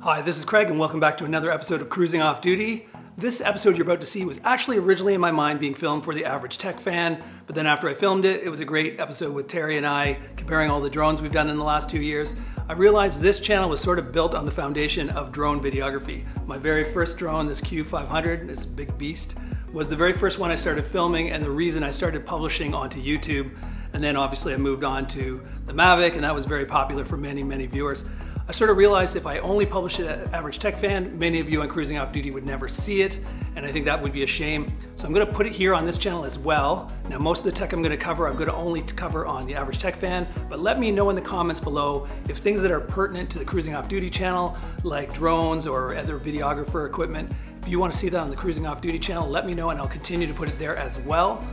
Hi, this is Craig and welcome back to another episode of Cruising Off Duty. This episode you're about to see was actually originally in my mind being filmed for the average tech fan, but then after I filmed it, it was a great episode with Terry and I comparing all the drones we've done in the last 2 years. I realized this channel was sort of built on the foundation of drone videography. My very first drone, this Q500, this big beast, was the very first one I started filming and the reason I started publishing onto YouTube. And then obviously I moved on to the Mavic and that was very popular for many viewers. I sort of realized if I only published it at Average Tech Fan, many of you on Cruising Off Duty would never see it, and I think that would be a shame. So I'm gonna put it here on this channel as well. Now most of the tech I'm gonna only cover on the Average Tech Fan, but let me know in the comments below if things that are pertinent to the Cruising Off Duty channel, like drones or other videographer equipment, if you wanna see that on the Cruising Off Duty channel, let me know and I'll continue to put it there as well.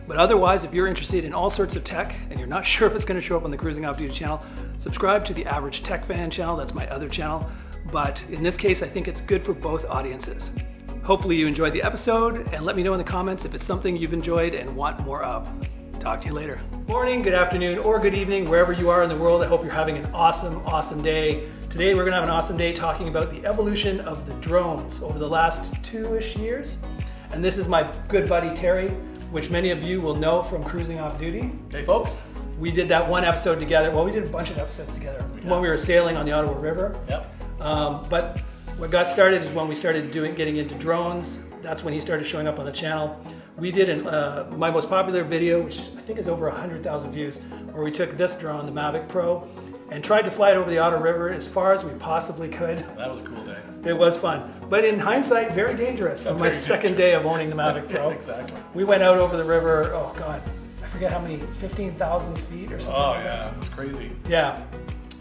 But otherwise, if you're interested in all sorts of tech and you're not sure if it's gonna show up on the Cruising Off Duty channel, subscribe to the Average Tech Fan channel, that's my other channel. But in this case, I think it's good for both audiences. Hopefully you enjoyed the episode and let me know in the comments if it's something you've enjoyed and want more of. Talk to you later. Morning, good afternoon, or good evening, wherever you are in the world. I hope you're having an awesome day. Today we're gonna have an awesome day talking about the evolution of the drones over the last 2-ish years. And this is my good buddy Terry, which many of you will know from Cruising Off Duty. Hey folks. We did that one episode together. Well, we did a bunch of episodes together when we were sailing on the Ottawa River. Yep. But what got started is when we started getting into drones. That's when he started showing up on the channel. We did my most popular video, which I think is over 100,000 views, where we took this drone, the Mavic Pro, and tried to fly it over the Ottawa River as far as we possibly could. That was a cool day. It was fun. But in hindsight, very dangerous for my second day of owning the Mavic Pro. Yeah, exactly. We went out over the river, oh God, I forget how many, 15,000 feet or something. Oh like yeah, that. it was crazy. Yeah.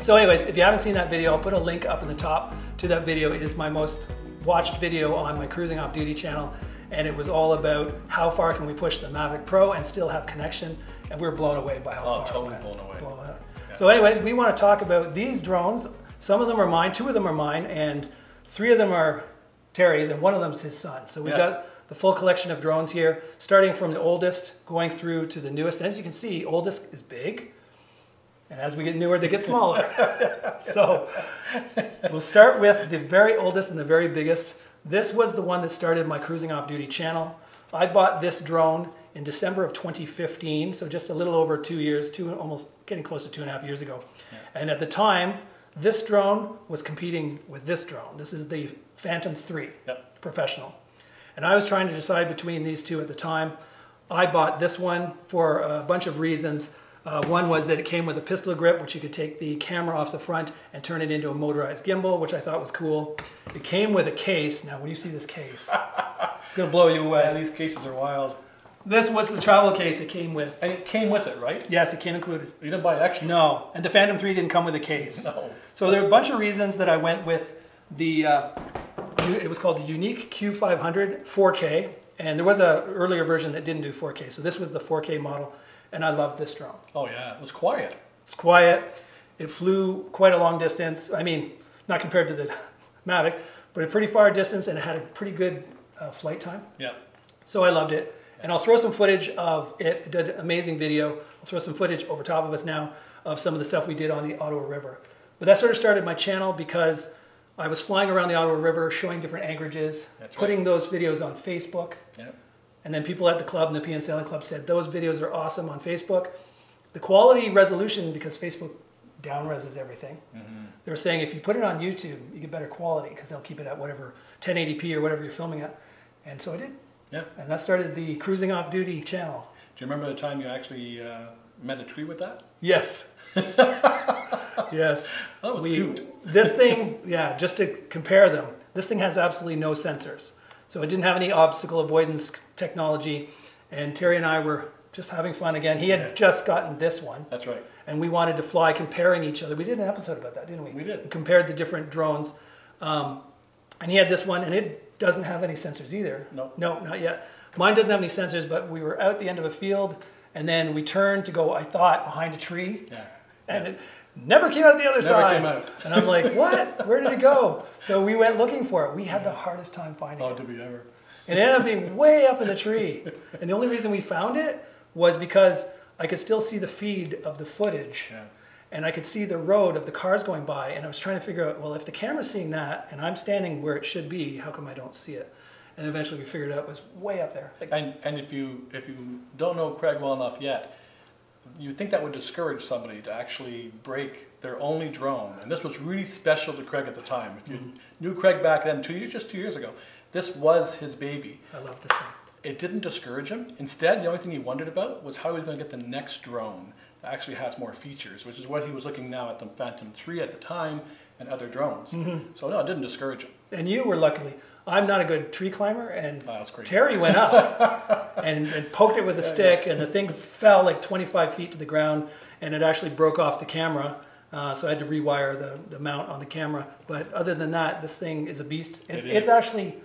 So anyways, if you haven't seen that video, I'll put a link up in the top to that video. It is my most watched video on my Cruising Off Duty channel. And it was all about how far can we push the Mavic Pro and still have connection. And we were blown away by how far. Oh, totally blown away. Yeah. So anyways, we want to talk about these drones. Some of them are mine, 2 of them are mine, and 3 of them are Terry's, and one of them is his son. So we've got the full collection of drones here, starting from the oldest, going through to the newest. And as you can see, oldest is big, and as we get newer, they get smaller. So we'll start with the very oldest and the very biggest. This was the one that started my Cruising Off Duty channel. I bought this drone in December of 2015, so just a little over 2 years, almost getting close to 2.5 years ago. Yeah. And at the time, this drone was competing with this drone. This is the Phantom 3 Professional. And I was trying to decide between these two at the time. I bought this one for a bunch of reasons. One was that it came with a pistol grip, which you could take the camera off the front and turn it into a motorized gimbal, which I thought was cool. It came with a case. Now, when you see this case, it's gonna blow you away. Yeah, these cases are wild. This was the travel case it came with. And it came with it, right? Yes, it came included. You didn't buy it extra? No, and the Phantom 3 didn't come with a case. No. So there are a bunch of reasons that I went with the, it was called the Yuneec Q500 4K, and there was an earlier version that didn't do 4K, so this was the 4K model, and I loved this drone. Oh yeah, it was quiet. It's quiet, it flew quite a long distance, I mean, not compared to the Mavic, but a pretty far distance, and it had a pretty good flight time. Yeah. So I loved it. And I'll throw some footage of it. It did an amazing video. I'll throw some footage over top of us now of some of the stuff we did on the Ottawa River. But that sort of started my channel because I was flying around the Ottawa River, showing different anchorages, putting those videos on Facebook. Yep. And then people at the club and the PN Sailing Club said, those videos are awesome on Facebook. The quality resolution, because Facebook down-reses everything, they were saying if you put it on YouTube, you get better quality because they'll keep it at whatever, 1080p or whatever you're filming at. And so I did. Yeah. And that started the Cruising Off Duty channel. Do you remember the time you actually met a tree with that? Yes. Yes. That was cute. This thing, yeah, just to compare them, this thing has absolutely no sensors. So it didn't have any obstacle avoidance technology. And Terry and I were just having fun again. He had just gotten this one. That's right. And we wanted to fly comparing each other. We did an episode about that, didn't we? We did. We compared the different drones. And he had this one, and it doesn't have any sensors either. No. No, not yet. Mine doesn't have any sensors, but we were out the end of a field, and then we turned to go, I thought, behind a tree. Yeah. And it never came out the other side. Never came out. And I'm like, what? Where did it go? So we went looking for it. We had the hardest time finding it. Oh, did we ever? It ended up being way up in the tree. And the only reason we found it was because I could still see the feed of the footage. Yeah. and I could see the road of the cars going by, and I was trying to figure out, well, if the camera's seeing that and I'm standing where it should be, how come I don't see it? And eventually we figured out it was way up there. Like, and if you don't know Craig well enough yet, you'd think that would discourage somebody to actually break their only drone. And this was really special to Craig at the time. If you knew Craig back then, just 2 years ago, this was his baby. I love this thing. It didn't discourage him. Instead, the only thing he wondered about was how he was going to get the next drone that actually has more features, which is what he was looking now at the Phantom 3 at the time and other drones. So no, it didn't discourage him. And you were luckily, I'm not a good tree climber, and that's great. Terry went up and poked it with a stick, and the thing fell like 25 feet to the ground, and it actually broke off the camera. So I had to rewire the mount on the camera. But other than that, this thing is a beast. It's actually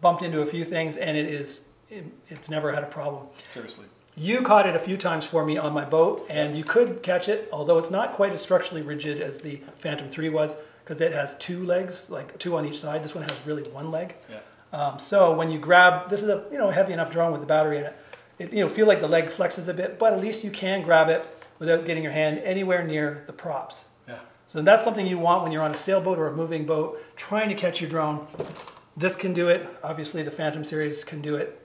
bumped into a few things, and it's never had a problem. Seriously. You caught it a few times for me on my boat, and you could catch it, although it's not quite as structurally rigid as the Phantom 3 was, because it has two legs, like two on each side. This one has really one leg. Yeah. So when you grab, this is a heavy enough drone with the battery in it. It feel like the leg flexes a bit, but at least you can grab it without getting your hand anywhere near the props. Yeah. So that's something you want when you're on a sailboat or a moving boat, trying to catch your drone. This can do it. Obviously, the Phantom series can do it.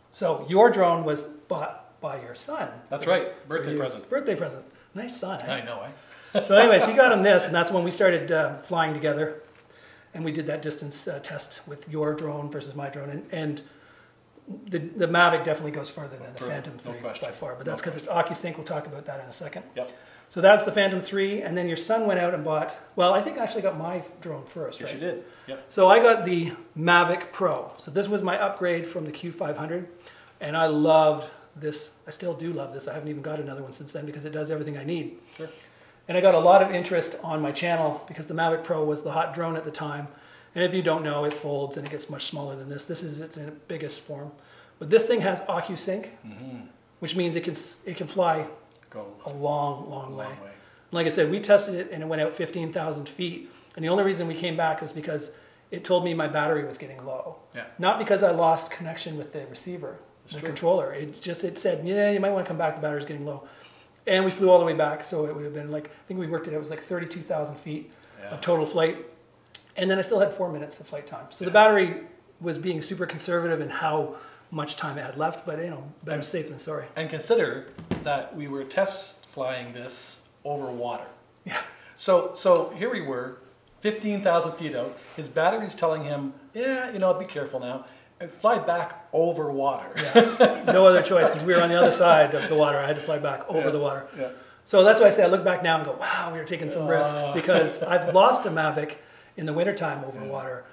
So your drone was bought by your son. That's right. Birthday present. Birthday present. Nice son. Eh? I know, eh? So anyways, he got him this, and that's when we started flying together. And we did that distance test with your drone versus my drone. And the Mavic definitely goes further than the Phantom 3 by far. But that's because it's OcuSync. We'll talk about that in a second. Yep. So that's the Phantom 3. And then your son went out and bought, well, I think I actually got my drone first, right? Yes, you did. Yep. So I got the Mavic Pro. So this was my upgrade from the Q500. And I loved this. I still do love this. I haven't even got another one since then because it does everything I need. Sure. And I got a lot of interest on my channel because the Mavic Pro was the hot drone at the time. And if you don't know, it folds and it gets much smaller than this. This is its in its biggest form. But this thing has OcuSync, which means it can fly a long way. Like I said, we tested it and it went out 15,000 feet. And the only reason we came back is because it told me my battery was getting low. Yeah. Not because I lost connection with the receiver, the controller. It said, yeah, you might want to come back, the battery's getting low. And we flew all the way back, so it would have been like, I think we worked it, it was like 32,000 feet of total flight. And then I still had 4 minutes of flight time. So the battery was being super conservative in how much time it had left, but better safe than sorry. And consider that we were test flying this over water. Yeah. So here we were, 15,000 feet out. His battery's telling him, yeah, be careful now. And fly back over water. Yeah. No other choice because we were on the other side of the water. I had to fly back over the water. Yeah. So that's why I say I look back now and go, wow, we were taking some risks because I've lost a Mavic in the wintertime over water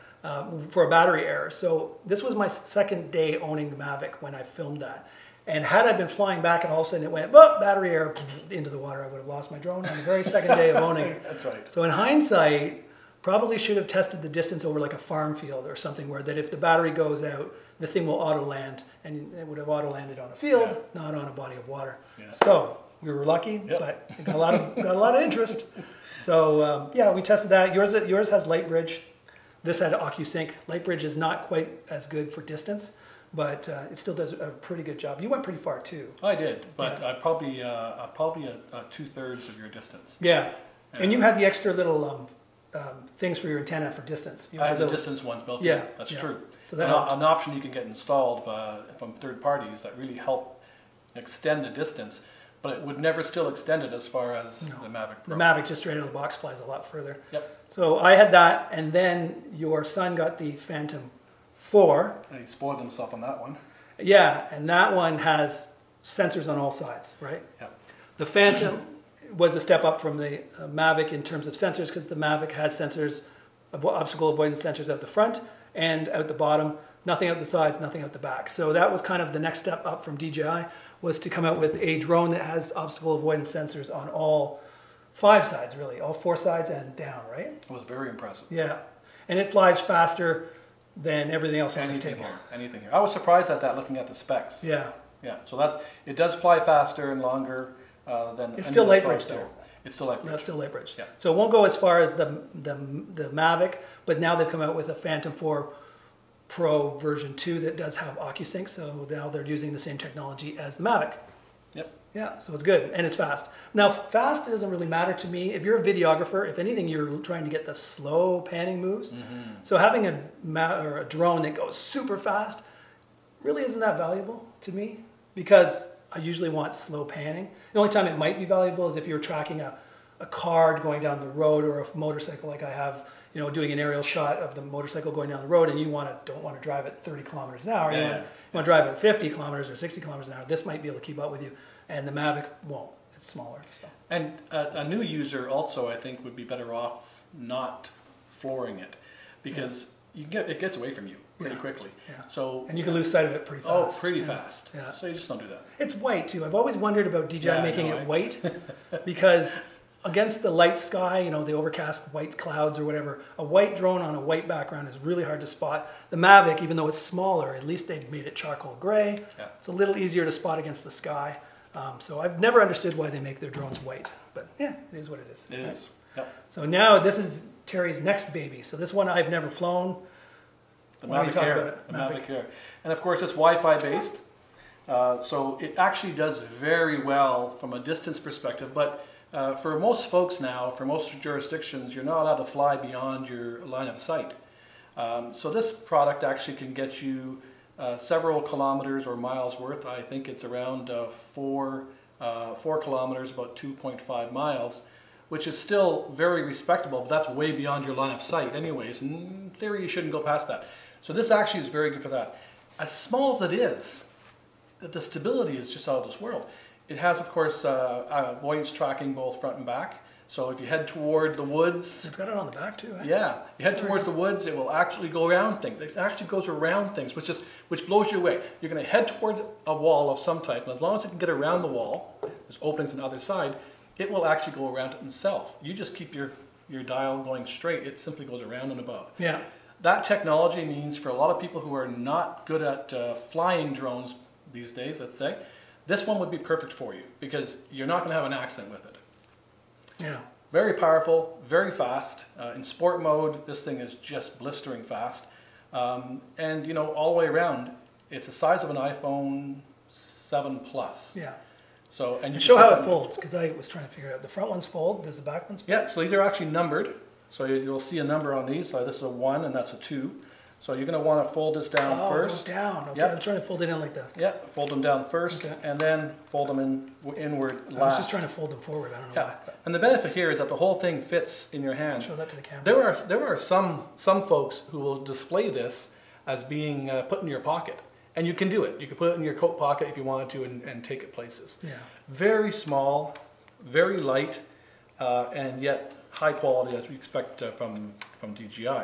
for a battery error. So this was my second day owning the Mavic when I filmed that. And had I been flying back and all of a sudden it went, battery error, into the water, I would have lost my drone on the very second day of owning it. That's right. So in hindsight, probably should have tested the distance over like a farm field or something where that if the battery goes out, the thing will auto land, and it would have auto landed on a field, not on a body of water. Yeah. So we were lucky, but it got a lot of interest. So yeah, we tested that. Yours has light bridge. This had OcuSync. Light bridge is not quite as good for distance, but it still does a pretty good job. You went pretty far too. I did, but probably 2/3 of your distance. Yeah, and you had the extra little things for your antenna for distance. I have the distance ones built in. That's true. So that's an option you can get installed from third parties that really help extend the distance, but it would never still extend it as far as the Mavic Pro. The Mavic just straight out of the box flies a lot further. Yep. So I had that, and then your son got the Phantom 4. And he spoiled himself on that one. Yeah, and that one has sensors on all sides, right? Yeah. The Phantom was a step up from the Mavic in terms of sensors because the Mavic has sensors, obstacle avoidance sensors out the front and out the bottom, nothing out the sides, nothing out the back. So that was kind of the next step up from DJI, was to come out with a drone that has obstacle avoidance sensors on all 5 sides, really, all 4 sides and down, right? It was very impressive. Yeah, and it flies faster than everything else on this table. Anything here. I was surprised at that looking at the specs. Yeah. Yeah, so it does fly faster and longer than... It's still light bridge though. It's still light bridge. That's still light bridge. Yeah. So it won't go as far as the Mavic, but now they've come out with a Phantom 4 Pro version 2 that does have OcuSync, so now they're using the same technology as the Mavic. Yep. Yeah, so it's good and it's fast. Now, fast doesn't really matter to me. If you're a videographer, if anything, you're trying to get the slow panning moves. So having a drone that goes super fast really isn't that valuable to me because I usually want slow panning. The only time it might be valuable is if you're tracking a car going down the road or a motorcycle like I have, you know, doing an aerial shot of the motorcycle going down the road and you don't want to drive at 30 kilometers an hour. You want to drive at 50 kilometers or 60 kilometers an hour. This might be able to keep up with you. And the Mavic won't. It's smaller. So. And a new user also, I think, would be better off not flooring it because it gets away from you pretty quickly. Yeah. So and you can lose sight of it pretty fast. Oh, pretty fast. Yeah. So you just don't do that. It's white too. I've always wondered about DJI making it white because against the light sky, you know, the overcast white clouds or whatever, a white drone on a white background is really hard to spot. The Mavic, even though it's smaller, at least they've made it charcoal gray. Yeah. It's a little easier to spot against the sky. So I've never understood why they make their drones white, but yeah, it is what it is. It is. Yep. So now this is Terry's next baby. So this one I've never flown. The Mavic Air. The Mavic Air. And of course it's Wi-Fi based. So it actually does very well from a distance perspective, but for most folks now, for most jurisdictions, you're not allowed to fly beyond your line of sight. So this product actually can get you several kilometers or miles worth. I think it's around 4 kilometers, about 2.5 miles, which is still very respectable, but that's way beyond your line of sight anyways. In theory, you shouldn't go past that. So this actually is very good for that. As small as it is, the stability is just out of this world. It has, of course, avoidance tracking both front and back. So if you head toward the woods... It's got it on the back too, eh? Yeah. You head towards the woods, it will actually go around things. It actually goes around things, which blows you away. You're going to head toward a wall of some type, and as long as it can get around the wall, there's openings on the other side, it will actually go around it itself. You just keep your dial going straight. It simply goes around and above. Yeah. That technology means for a lot of people who are not good at flying drones these days, let's say, this one would be perfect for you because you're not going to have an accident with it. Yeah. Very powerful, very fast. In sport mode, this thing is just blistering fast. And you know, all the way around, it's the size of an iPhone 7 Plus. Yeah. So, and you show how it folds, because I was trying to figure it out. The front ones fold, does the back ones fold? Yeah, so these are actually numbered. So you'll see a number on these. So this is a 1 and that's a 2. So you're going to want to fold this down first. Oh, down. Okay, yep. I'm trying to fold it in like that. Yeah, fold them down first, and then fold them inward last. I was just trying to fold them forward. I don't know why. And the benefit here is that the whole thing fits in your hand. Show that to the camera. There are some folks who will display this as being put in your pocket, and you can do it. You can put it in your coat pocket if you wanted to, and take it places. Yeah. Very small, very light, and yet high quality as we expect from DJI.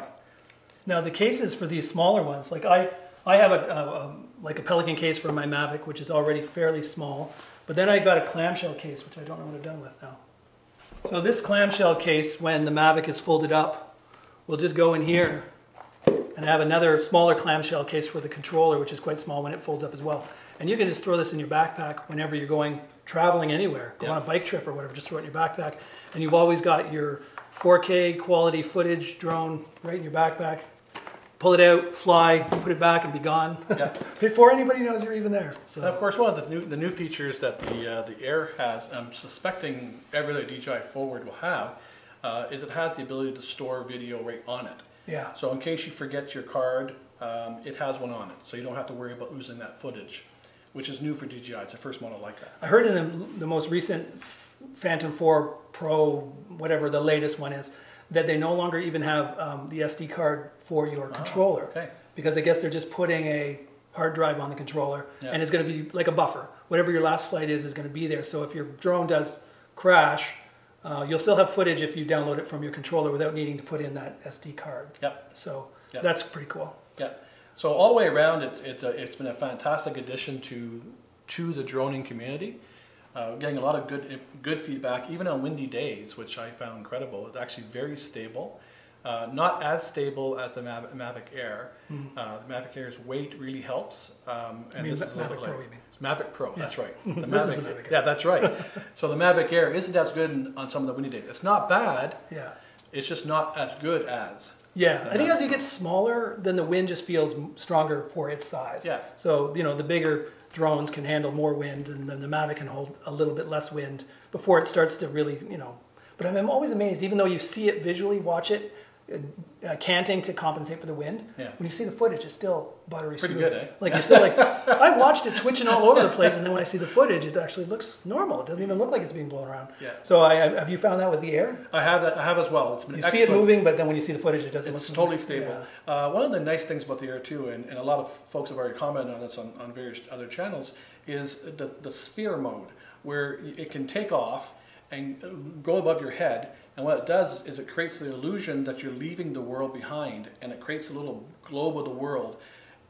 Now the cases for these smaller ones, like I have like a Pelican case for my Mavic, which is already fairly small, but then I got a clamshell case, which I don't know what I've done with now. So this clamshell case, when the Mavic is folded up, will just go in here, and I have another smaller clamshell case for the controller, which is quite small when it folds up as well. And you can just throw this in your backpack whenever you're going traveling anywhere, go on a bike trip or whatever, just throw it in your backpack, and you've always got your 4K quality footage drone right in your backpack. Pull it out, fly, put it back, and be gone. Yeah. Before anybody knows you're even there. So. And of course, one of the new features that the Air has, I'm suspecting every other DJI Forward will have, is it has the ability to store video right on it. Yeah. So in case you forget your card, it has one on it, so you don't have to worry about losing that footage, which is new for DJI. It's the first model like that. I heard in the most recent Phantom 4 Pro, whatever the latest one is, that they no longer even have the SD card for your controller. Okay. Because I guess they're just putting a hard drive on the controller, and it's going to be like a buffer. Whatever your last flight is going to be there. So if your drone does crash, you'll still have footage if you download it from your controller without needing to put in that SD card. Yep. So that's pretty cool. Yeah. So all the way around, it's been a fantastic addition to the droning community. Getting a lot of good feedback, even on windy days, which I found incredible. It's actually very stable. Not as stable as the Mavic Air. The Mavic Air's weight really helps. And this is Mavic Pro, you mean? Mavic Pro, that's right. The This is the Mavic Air. Yeah, that's right. So the Mavic Air isn't as good on some of the windy days. It's not bad. Yeah. It's just not as good as Yeah, I think as you get smaller, then the wind just feels stronger for its size. Yeah. So, you know, the bigger drones can handle more wind, and then the Mavic can hold a little bit less wind before it starts to really, you know. But I'm always amazed, even though you see it visually, watch it, canting to compensate for the wind. Yeah. When you see the footage, it's still buttery Pretty smooth. good, eh? Like you're still like, I watched it twitching all over the place, and then when I see the footage, it actually looks normal. It doesn't even look like it's being blown around. Yeah. So have you found that with the Air? I have as well. It's been You excellent. see it moving, but then when you see the footage, it doesn't look. It's totally stable. Yeah. One of the nice things about the Air too, and a lot of folks have already commented on this on various other channels, is the sphere mode, where it can take off and go above your head. And what it does is it creates the illusion that you're leaving the world behind, and it creates a little globe of the world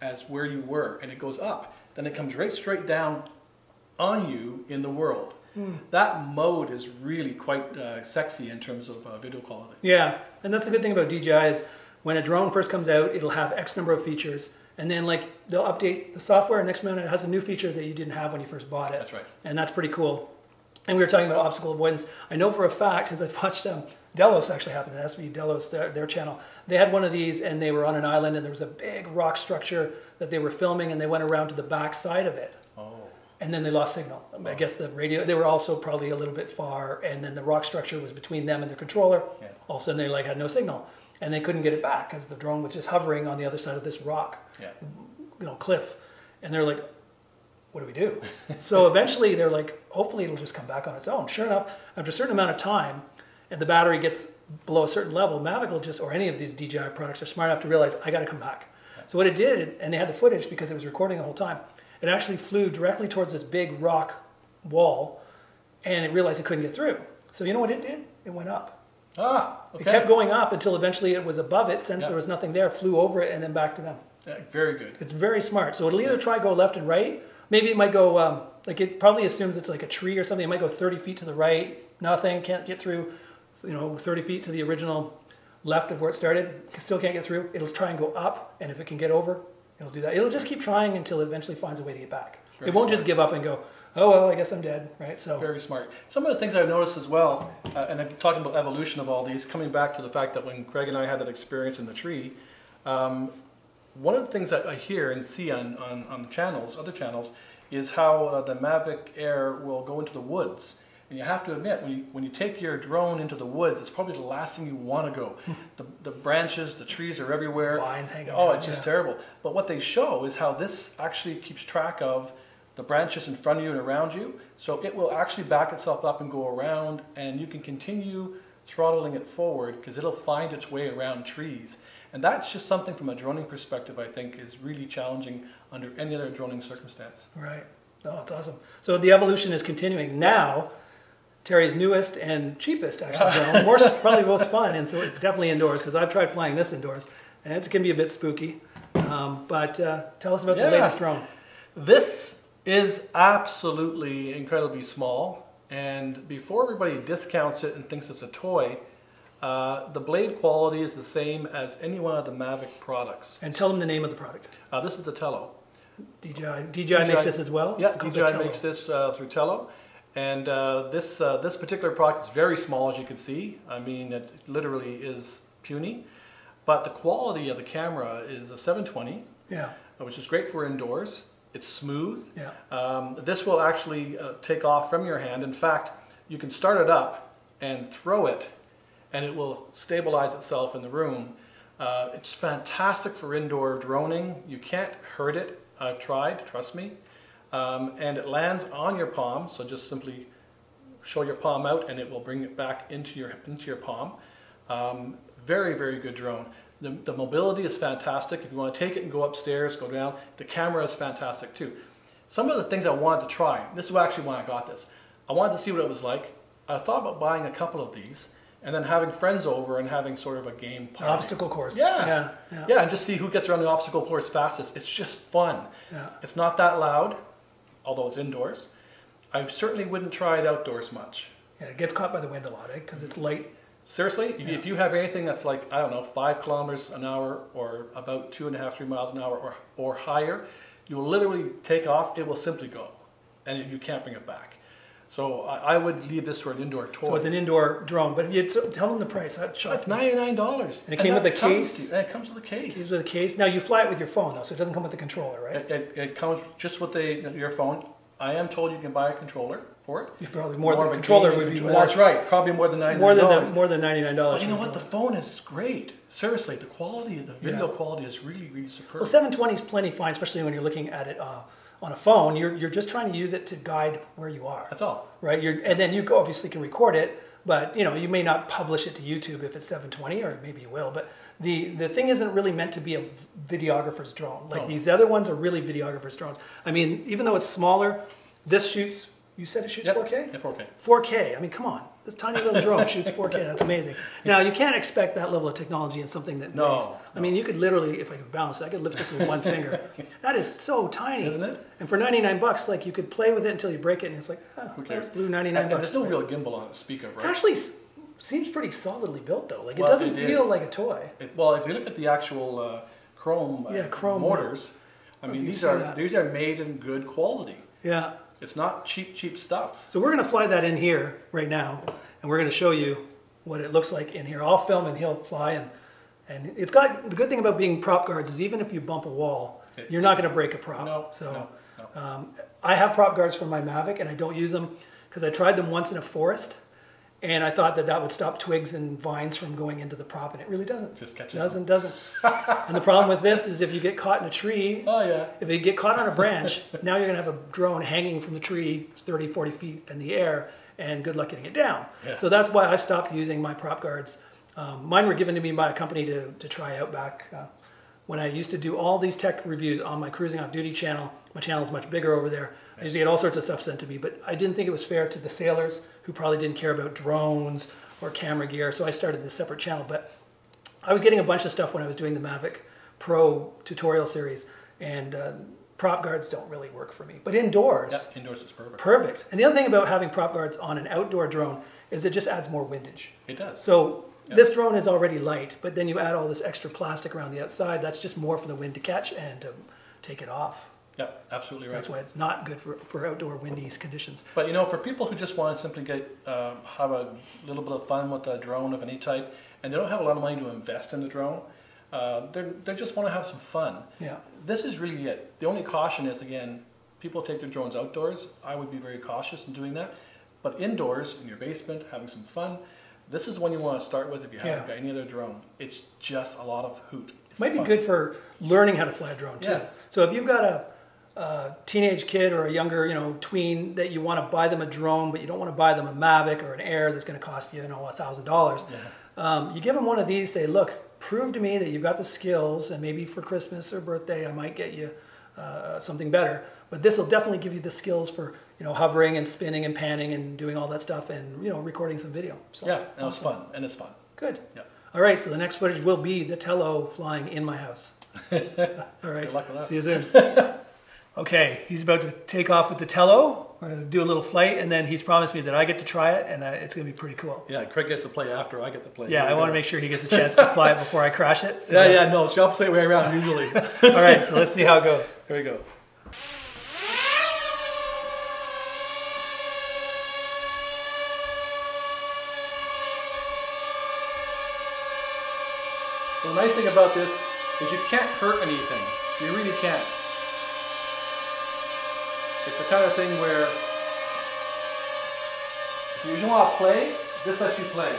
as where you were, and it goes up. Then it comes right straight down on you in the world. That mode is really quite sexy in terms of video quality. Yeah, and that's the good thing about DJI is when a drone first comes out, it'll have X number of features, and then like they'll update the software, and next minute it has a new feature that you didn't have when you first bought it. That's right. And that's pretty cool. And we were talking about obstacle avoidance. I know for a fact, because I've watched Delos actually happened, SV Delos, their channel. They had one of these, and they were on an island, and there was a big rock structure that they were filming, and they went around to the back side of it. Oh. And then they lost signal. I guess the radio, they were also probably a little bit far, and then the rock structure was between them and their controller. Yeah. All of a sudden they like had no signal, and they couldn't get it back because the drone was just hovering on the other side of this rock, cliff. And they're like, what do we do? So eventually they're like, hopefully it'll just come back on its own. Sure enough, after a certain amount of time, and the battery gets below a certain level, Mavic will just, or any of these DJI products are smart enough to realize, I got to come back. Yeah. So what it did, and they had the footage because it was recording the whole time, it actually flew directly towards this big rock wall, and it realized it couldn't get through. So you know what it did? It went up. Ah, okay. It kept going up until eventually it was above it, since there was nothing there, flew over it, and then back to them. Yeah, very good. It's very smart. So it'll either try go left and right. Maybe it might go, like it probably assumes it's like a tree or something. It might go 30 feet to the right, nothing, can't get through, 30 feet to the original left of where it started, still can't get through. It'll try and go up, and if it can get over, it'll do that. It'll just keep trying until it eventually finds a way to get back. It won't just give up and go, oh, well, I guess I'm dead, right? So very smart. Some of the things I've noticed as well, and I'm talking about evolution of all these, coming back to the fact that when Craig and I had that experience in the tree, one of the things that I hear and see on the channels, other channels, is how the Mavic Air will go into the woods. And you have to admit, when you take your drone into the woods, it's probably the last thing you want to go. The branches, the trees are everywhere. Vines hanging Oh, out, it's just terrible. But what they show is how this actually keeps track of the branches in front of you and around you. So it will actually back itself up and go around, and you can continue throttling it forward because it'll find its way around trees. And that's just something from a droning perspective I think is really challenging under any other droning circumstance. Right. No, it's awesome. So the evolution is continuing. Now, Terry's newest and cheapest actually drone, probably most fun, and so definitely indoors, because I've tried flying this indoors, and it can be a bit spooky. But tell us about the latest drone. This is absolutely incredibly small, and before everybody discounts it and thinks it's a toy, the blade quality is the same as any one of the Mavic products. And tell them the name of the product. This is the Tello. DJI makes this as well? Yeah, DJI makes this through Tello. And this particular product is very small, as you can see. I mean, it literally is puny. But the quality of the camera is a 720, which is great for indoors. It's smooth. Yeah. This will actually take off from your hand. In fact, you can start it up and throw it, and it will stabilize itself in the room. It's fantastic for indoor droning. You can't hurt it. I've tried, trust me. And it lands on your palm, so just simply show your palm out and it will bring it back into your palm. Very, very good drone. The mobility is fantastic. If you want to take it and go upstairs, go down, the camera is fantastic too. Some of the things I wanted to try, this was actually when I got this. I wanted to see what it was like. I thought about buying a couple of these and then having friends over and having sort of a game party. Obstacle course. Yeah, and just see who gets around the obstacle course fastest. It's just fun. Yeah. It's not that loud, although it's indoors. I certainly wouldn't try it outdoors much. Yeah, it gets caught by the wind a lot, because it's light. Seriously, if you have anything that's like, I don't know, 5 kilometers an hour or about 2.5, 3 miles an hour or higher, you will literally take off, it will simply go, and you can't bring it back. So I would leave this for an indoor toy. So it's an indoor drone, but you tell them the price. That's $99. And it came with a case? It comes with a case. It comes with a case. Now you fly it with your phone though, so it doesn't come with the controller, right? It comes just with your phone. I am told you can buy a controller for it. Yeah, probably more than the controller would be more. That's right, probably more than $99. More than $99. But you know what? The phone is great. Seriously, the quality, the video quality is really, really superb. Well, 720 is plenty fine, especially when you're looking at it on a phone. You're just trying to use it to guide where you are. That's all. Right? And then you obviously can record it, but you may not publish it to YouTube if it's 720, or maybe you will. But the thing isn't really meant to be a videographer's drone. Like these other ones are really videographer's drones. I mean, even though it's smaller, this shoots. You said it shoots 4K? Yeah, 4K. 4K. I mean, come on. This tiny little drone shoots 4K. That's amazing. Now, you can't expect that level of technology in something that weighs. I mean, you could literally, if I could balance it, I could lift this with one finger. That is so tiny. Isn't it? And for 99 bucks, like, you could play with it until you break it, and it's like, who cares? Blue 99 bucks. And there's no real gimbal on it to speak of, right? It actually seems pretty solidly built, though. Like, it doesn't feel like a toy. Well, if you look at the actual chrome motors, I mean, these are made in good quality. Yeah. It's not cheap stuff. So we're going to fly that in here right now, and we're going to show you what it looks like in here. I'll film and he'll fly, and it's got, the good thing about being prop guards is even if you bump a wall, you're not going to break a prop. No. I have prop guards for my Mavic, and I don't use them because I tried them once in a forest, and I thought that would stop twigs and vines from going into the prop, and it really doesn't. Just catches doesn't. And the problem with this is if you get caught in a tree, if you get caught on a branch, now you're going to have a drone hanging from the tree 30, 40 feet in the air, and good luck getting it down. Yeah. So that's why I stopped using my prop guards. Mine were given to me by a company to try out back when I used to do all these tech reviews on my Cruising Off Duty channel. My channel is much bigger over there. I used to get all sorts of stuff sent to me, but I didn't think it was fair to the sailors who probably didn't care about drones or camera gear, so I started this separate channel. But I was getting a bunch of stuff when I was doing the Mavic Pro tutorial series, and prop guards don't really work for me. But indoors, indoors is perfect. Perfect. And the other thing about having prop guards on an outdoor drone is it just adds more windage. It does. So this drone is already light, but then you add all this extra plastic around the outside. That's just more for the wind to catch and to take it off. Yeah, absolutely right. That's why it's not good for outdoor windy conditions. But for people who just want to simply have a little bit of fun with a drone of any type, and they don't have a lot of money to invest in the drone, they just want to have some fun. Yeah. This is really it. The only caution is, again, people take their drones outdoors. I would be very cautious in doing that. But indoors, in your basement, having some fun, this is one you want to start with if you haven't got any other drone. It's just a lot of hoot. It might be good for learning how to fly a drone too. Yes. So if you've got a teenage kid or a younger, tween that you want to buy them a drone, but you don't want to buy them a Mavic or an Air that's going to cost you, $1,000. You give them one of these, say, look, prove to me that you've got the skills, and maybe for Christmas or birthday I might get you something better. But this will definitely give you the skills for hovering and spinning and panning and doing all that stuff, and recording some video. So, yeah, and it's fun, and it's fun. Good. Yeah. All right, so the next footage will be the Tello flying in my house. All right. Good luck with that. See you soon. Okay, he's about to take off with the Tello. We're going to do a little flight, and then he's promised me that I get to try it, and it's going to be pretty cool. Yeah, Craig gets to play after I get to play. Yeah, I want to make sure he gets a chance to fly it before I crash it. So no, it's the opposite way around usually. All right, so let's see how it goes. Here we go. So the nice thing about this is you can't hurt anything. You really can't. It's the kind of thing where if you want to play, this lets you play.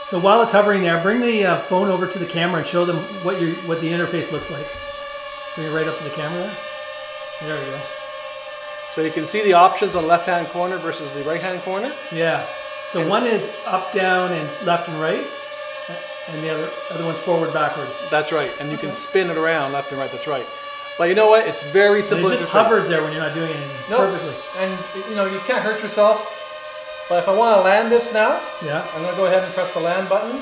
So while it's hovering there, bring the phone over to the camera and show them what the interface looks like. Bring it right up to the camera there. There we go. So you can see the options on the left-hand corner versus the right-hand corner. Yeah. So one is up, down, and left and right, and the other one's forward, backward. That's right, and you can spin it around left and right. That's right. But you know what? It's very simple. It just hovers there when you're not doing anything. Perfectly. And you can't hurt yourself. But if I want to land this now, I'm going to go ahead and press the land button,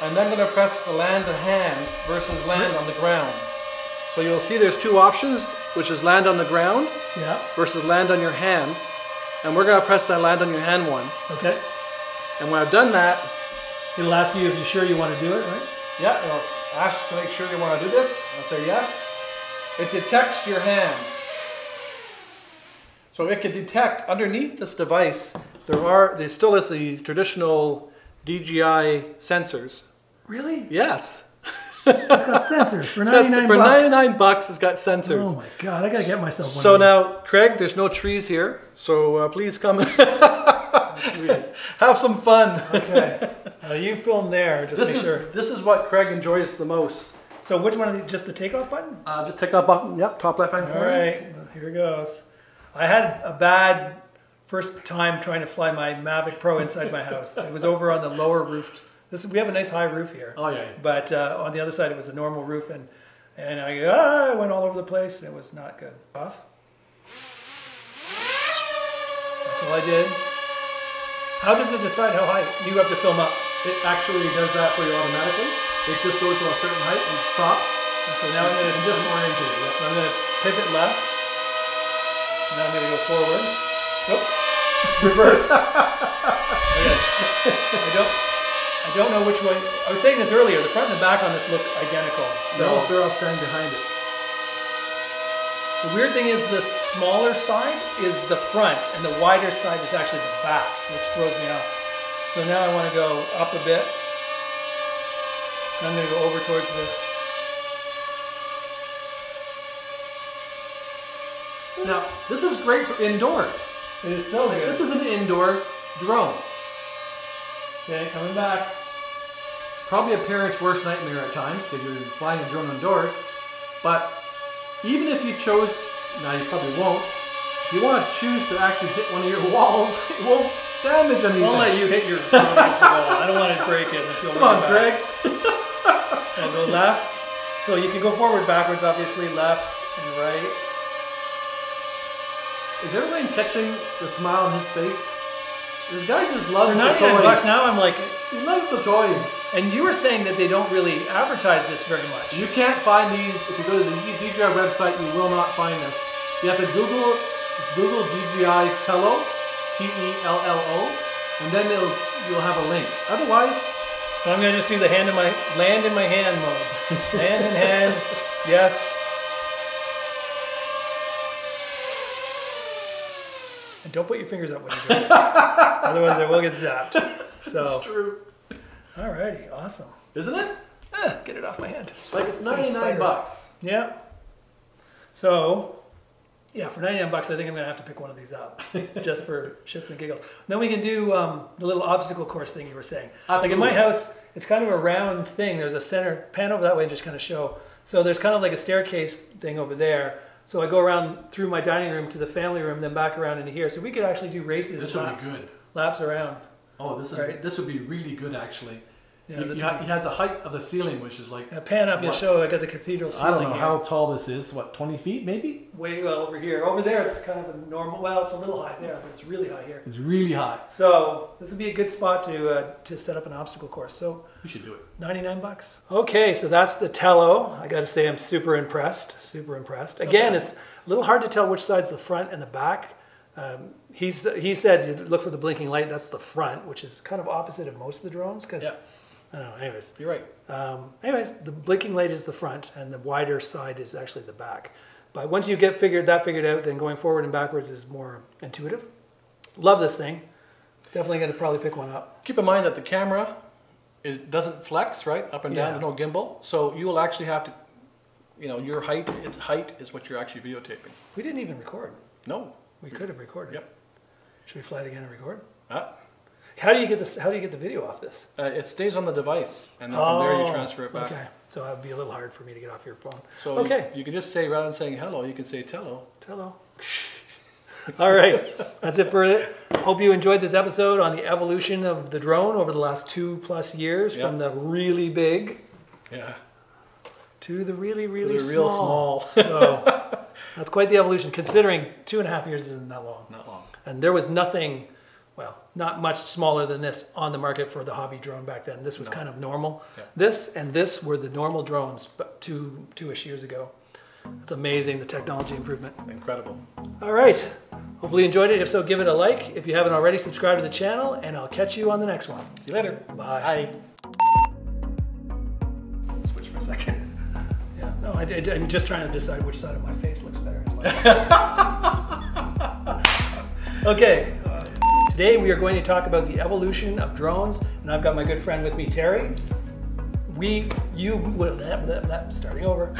and then I'm going to press the land to hand versus land on the ground. So you'll see there's two options, which is land on the ground versus land on your hand. And we're going to press that land on your hand one. Okay. And when I've done that, it'll ask you if you're sure you want to do it, right? Yeah, it'll ask to make sure you want to do this. I'll say yes. It detects your hand. So it can detect underneath this device. There still is the traditional DJI sensors. Really? Yes. It's got sensors for 99 For bucks. $99, it's got sensors. Oh my God, I gotta get myself one So of these. now, Craig, there's no trees here, so please come have some fun. Okay. You film there, just make sure. This is what Craig enjoys the most. So which one of these, just the takeoff button? Just take that button, yep, top left hand All corner. right, well, here goes. I had a bad first time trying to fly my Mavic Pro inside my house. It was over on the lower roof. We have a nice high roof here. Oh yeah. But on the other side it was a normal roof, and I went all over the place. It was not good. Off. That's all I did. How does it decide how high you have to film up? It actually does that for you automatically. It just goes to a certain height and stops. So now I'm going to just orientate it. Yep. I'm going to pivot left. Now I'm going to go forward. Nope. Reverse. Okay. I don't know which way. I was saying this earlier. The front and the back on this look identical. So they're all standing behind it. The weird thing is the smaller side is the front and the wider side is actually the back, which throws me off. So now I want to go up a bit. I'm going to go over towards the... Now, this is great for indoors. It is so good. This is an indoor drone. Okay, coming back. Probably a parent's worst nightmare at times because you're flying a drone indoors. But even if you chose, now you probably won't, if you want to choose to actually hit one of your walls, it won't damage anything. I'll let you hit your phone against the wall. I don't want to break it. Come on, Greg. So I'll go left. So you can go forward, backwards, obviously, left and right. Is everybody catching the smile on his face? This guy just loves For the 99 bucks toys. now, I'm like... He loves the toys. And you were saying that they don't really advertise this very much. You can't find these. If you go to the DJI website, you will not find this. You have to Google DJI Tello, T-E-L-L-O, and then you'll have a link. Otherwise... So I'm going to just do the land in my hand mode. Hand in hand, yes. And don't put your fingers up when you do it. Otherwise I will get zapped. So, That's true. Alrighty, awesome. Isn't it? Get it off my hand. Like it's like a 99 spider. bucks. Yeah. So, yeah, for 99 bucks, I think I'm going to have to pick one of these up. Just for shits and giggles. Then we can do the little obstacle course thing you were saying. Absolutely. Like in my house, it's kind of a round thing. There's a center, pan over that way and just kind of show. So there's kind of like a staircase thing over there. So I go around through my dining room to the family room, then back around into here. So we could actually do races. This would be good. Laps around. Oh, this would be really good actually. Yeah, He has a height of the ceiling, which is like... Pan up, you'll show I got the cathedral ceiling. I don't know here. how tall this is. What, 20 feet maybe? Way well over here. Over there, it's kind of a normal. Well, it's a little high there, but it's really high here. It's really high. So this would be a good spot to set up an obstacle course. So We should do it. 99 bucks. Okay, so that's the Tello. I got to say, I'm super impressed. Super impressed. Again, it's a little hard to tell which side's the front and the back. He said you look for the blinking light. That's the front, which is kind of opposite of most of the drones. Because I don't know. Anyways, You're right. anyways, the blinking light is the front, and the wider side is actually the back. But once you get figured out, then going forward and backwards is more intuitive. Love this thing. Definitely going to probably pick one up. Keep in mind that the camera doesn't flex, right? Up and down, there's no gimbal. So you will actually have to, your height, its height is what you're actually videotaping. We didn't even record. No. We could have recorded. Yep. Should we fly it again and record? How do you get this? How do you get the video off this? It stays on the device, and then from there you transfer it back. Okay. So that would be a little hard for me to get off your phone. So you can just say, rather than saying hello, you can say Tello. Tello. All right. That's it for it. Hope you enjoyed this episode on the evolution of the drone over the last 2+ years, from the really big to the really, really real small. So that's quite the evolution, considering 2.5 years isn't that long. Not long. And there was nothing, well, not much smaller than this on the market for the hobby drone back then. This was kind of normal. Yeah. This and this were the normal drones two-ish years ago. It's amazing, the technology improvement. Incredible. All right. Hopefully you enjoyed it. If so, give it a like. If you haven't already, subscribe to the channel, and I'll catch you on the next one. See you later. Bye. Switch for a second. Yeah. No, I'm just trying to decide which side of my face looks better. Okay, today we are going to talk about the evolution of drones, and I've got my good friend with me, Terry. Starting over.